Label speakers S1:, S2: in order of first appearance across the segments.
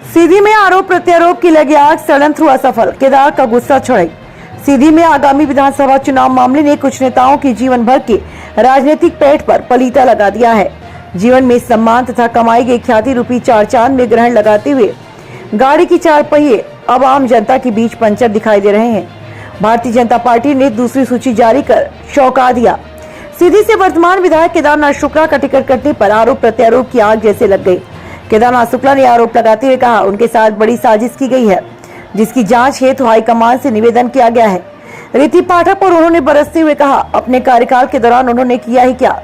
S1: सीधी में आरोप प्रत्यारोप की लगी आग, षड्यंत्र हुआ सफल, केदार का गुस्सा चढ़ाई। सीधी में आगामी विधानसभा चुनाव मामले ने कुछ नेताओं की जीवन भर के राजनीतिक पैठ पर पलीता लगा दिया है। जीवन में सम्मान तथा कमाई गई ख्याति रूपी चार चांद में ग्रहण लगाते हुए गाड़ी की चार पहिए अब आम जनता के बीच पंचर दिखाई दे रहे हैं। भारतीय जनता पार्टी ने दूसरी सूची जारी कर चौंका दिया। सीधी से वर्तमान विधायक केदारनाथ शुक्ला का टिकट कटने पर आरोप प्रत्यारोप की आग जैसे लग गई। केदारनाथ शुक्ला ने आरोप लगाते हुए कहा, उनके साथ बड़ी साजिश की गई है, जिसकी जांच हेतु हाईकमान से निवेदन किया गया है। रीति पाठक पर उन्होंने बरसते हुए कहा, अपने कार्यकाल के दौरान उन्होंने किया ही क्या।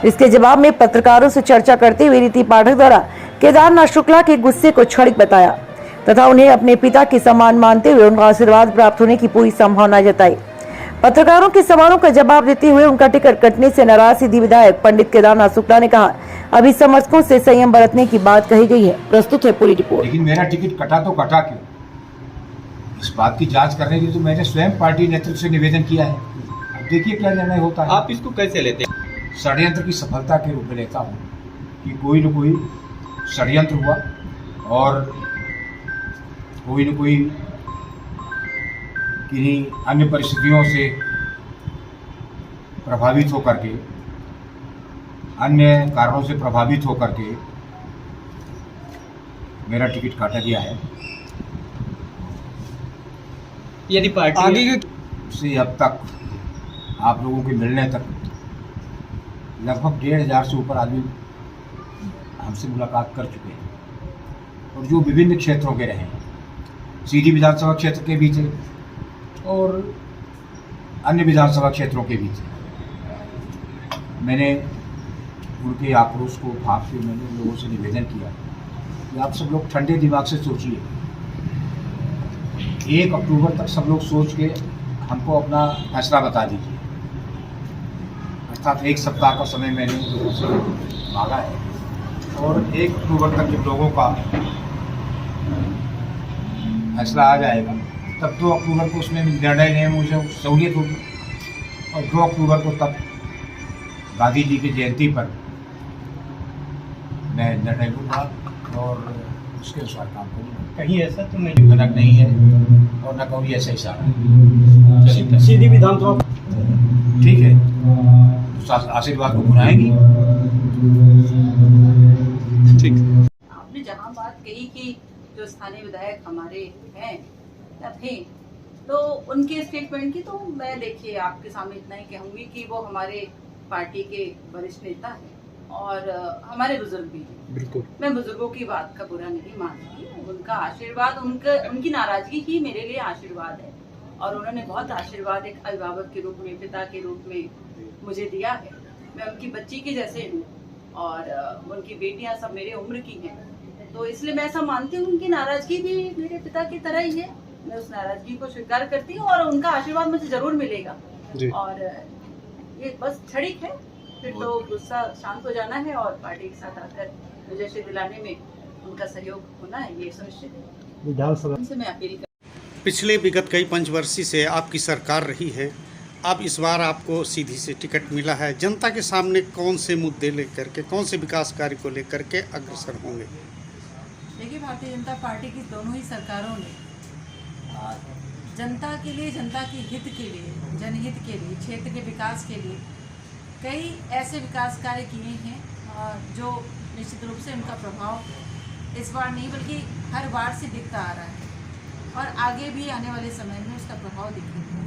S1: इसके जवाब में पत्रकारों से चर्चा करते हुए रीति पाठक द्वारा केदारनाथ शुक्ला के गुस्से को क्षणिक बताया तथा उन्हें अपने पिता के समान मानते हुए उनका आशीर्वाद प्राप्त होने की पूरी संभावना जताई। पत्रकारों के सवालों का जवाब देते हुए उनका टिकट कटने से नाराज सीधी विधायक पंडित केदारनाथ शुक्ला ने कहा, अभी समर्थकों से संयम बरतने की बात कही गई है। प्रस्तुत है पूरी रिपोर्ट।
S2: लेकिन मेरा टिकट कटा तो कटा क्यों, इस बात की जांच करने के लिए तो मैंने स्वयं पार्टी नेतृत्व से निवेदन किया है। अब देखिए क्या निर्णय होता है।
S3: आप इसको कैसे लेते हैं?
S2: षड्यंत्र की सफलता के रूप में लेता हूँ कि कोई न कोई षड्यंत्र हुआ और कोई न कोई किन्हीं अन्य परिस्थितियों से प्रभावित होकर के, अन्य कारणों से प्रभावित होकर के मेरा टिकट काटा गया है।
S3: यदि पार्टी
S2: आगे से अब तक आप लोगों के मिलने तक लगभग 1500 से ऊपर आदमी हमसे मुलाकात कर चुके हैं और जो विभिन्न क्षेत्रों के रहे हैं, सीधी विधानसभा क्षेत्र के भी थे और अन्य विधानसभा क्षेत्रों के भी थे। मैंने उनके आक्रोश को भाप के मैंने लोगों से निवेदन किया कि आप सब लोग ठंडे दिमाग से सोचिए। 1 अक्टूबर तक सब लोग सोच के हमको अपना फैसला बता दीजिए। अर्थात 1 सप्ताह का समय मैंने लोगों से मांगा है और 1 अक्टूबर तक जब लोगों का फैसला आ जाएगा तब 2 अक्टूबर को उसमें निर्णय लेने में मुझे सहूलियत होगी और 2 अक्टूबर को तब गांधी जी की जयंती पर मैं निर्णय लूँगा और उसके अनुसार काम करूँगा।
S3: कहीं ऐसा तो नहीं
S2: जनक नहीं है और न कभी ऐसा इशारा है।
S3: सीधी विधानसभा
S2: ठीक है, तो आशीर्वाद को बुलाएंगी।
S3: ठीक।
S4: आपने जहाँ बात कही कि जो स्थानीय विधायक हमारे हैं या थे, तो उनके स्टेटमेंट की तो मैं देखिए आपके सामने इतना ही कहूँगी कि वो हमारे पार्टी के वरिष्ठ नेता हैं और हमारे बुजुर्ग भी हैं।
S3: बिल्कुल,
S4: मैं बुजुर्गों की बात का बुरा नहीं मानती। उनका आशीर्वाद, उनकी नाराजगी ही मेरे लिए आशीर्वाद है और उन्होंने बहुत आशीर्वाद एक अभिभावक के रूप में, पिता के रूप में मुझे दिया है। मैं उनकी बच्ची के जैसे हूँ और उनकी बेटियां सब मेरे उम्र की हैं, तो इसलिए मैं ऐसा मानती हूँ उनकी नाराजगी भी मेरे पिता की तरह ही है। मैं उस नाराजगी को स्वीकार करती हूँ और उनका आशीर्वाद मुझे जरूर मिलेगा और ये बस क्षणिक है, फिर तो गुस्सा शांत हो जाना है और पार्टी के साथ आकर विजय दिलाने में उनका सहयोग होना है, ये सुनिश्चित है। विधानसभा से मैं अपील कर
S5: पिछले विगत कई पंचवर्षीय से आपकी सरकार रही है, अब इस बार आपको सीधी से टिकट मिला है। जनता के सामने कौन से मुद्दे लेकर के, कौन से विकास कार्य को लेकर के अग्रसर होंगे?
S6: देखिए, भारतीय जनता पार्टी की दोनों ही सरकारों ने जनता के लिए, जनता के हित के लिए, जनहित के लिए, क्षेत्र के विकास के लिए कई ऐसे विकास कार्य किए हैं जो निश्चित रूप से उनका प्रभाव इस बार नहीं बल्कि हर बार से दिखता आ रहा है और आगे भी आने वाले समय में उसका प्रभाव दिखेगा।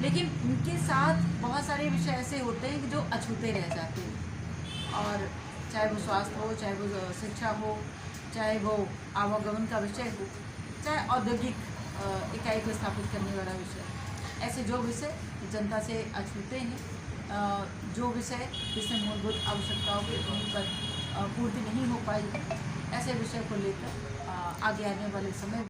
S6: लेकिन उनके साथ बहुत सारे विषय ऐसे होते हैं कि जो अछूते रह जाते हैं और चाहे वो स्वास्थ्य हो, चाहे वो शिक्षा हो, चाहे वो आवागमन का विषय हो, चाहे औद्योगिक इकाई को स्थापित करने वाला विषय, ऐसे जो विषय जनता से अछूते हैं, जो विषय जिसमें मूलभूत आवश्यकताओं की कहीं पर पूर्ति नहीं हो पाई, ऐसे विषय को लेकर आगे आने वाले समय